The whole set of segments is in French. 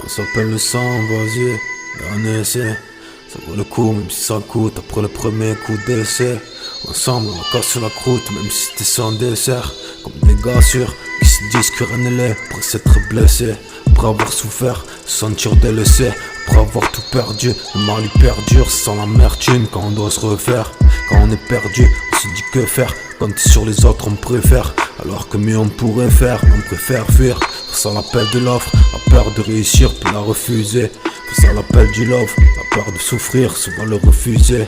On s'appelle le sang, vas-y, un essai. Ça vaut le coup, même si ça coûte après le premier coup d'essai. Ensemble, on va casser la croûte, même si c'était sans dessert. Comme des gars sûrs qui se disent que rien n'est après s'être blessé. Après avoir souffert, se sentir délaissé. Après avoir tout perdu, le mal y perdure sans l'amertume quand on doit se refaire. Quand on est perdu, on se dit que faire. Quand t'es sur les autres, on préfère. Alors que mieux on pourrait faire, on préfère fuir. Face à l'appel de l'offre, la peur de réussir puis la refuser. Face à l'appel du love, la peur de souffrir, souvent le refuser.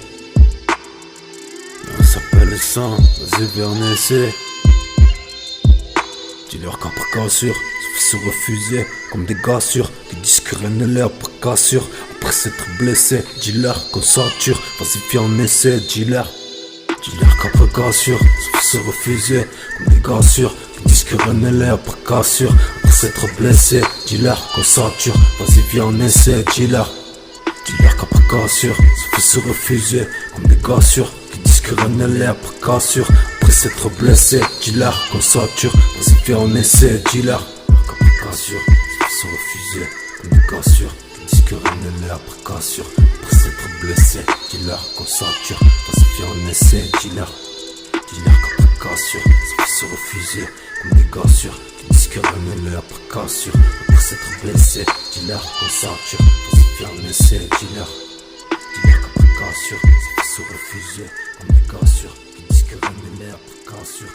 On s'appelle le sang, vas-y viens on essaie. Dis-leur qu'après cassure, se fait se refuser. Comme des gars sûrs qui disent que rien ne l'est après cassure. Après s'être blessé, dis-leur qu'on sature. Vas-y viens on essaie, dis-leur. Dis-leur qu'après cassure, se fait se refuser. Comme des gars sûrs qui disent que rien ne l'est après cassure. Après s'être blessé, dis-leur qu'on sature. Vas-y viens on essaie, dis-leur. Dis-leur qu'après cassure, se fait se refuser. Comme des gars sûrs qui disent que rien ne l'est après cassure. Après s'être blessé, dis-leur qu'on sature. Vas-y viens on essaie, dis-leur qu'après cassure, se fait se refuser. Comme des gars sûrs qui disent que rien ne l'est après cassure. Après s'être blessé, dis-leur qu'on sature. Vas-y viens on essaie, dis-leur. Dis-leur qu'après cassure, se fait se refuser. Comme des gars sûrs qui disent que rien ne l'est après cassure. Après s'être blessé, dis-leur qu'on sature. Vas-y viens on essaie, dis-leur. Dis-leur qu'après cassure, se fait se refuser. Comme des gars sûrs qui disent que rien ne l'est après cassure.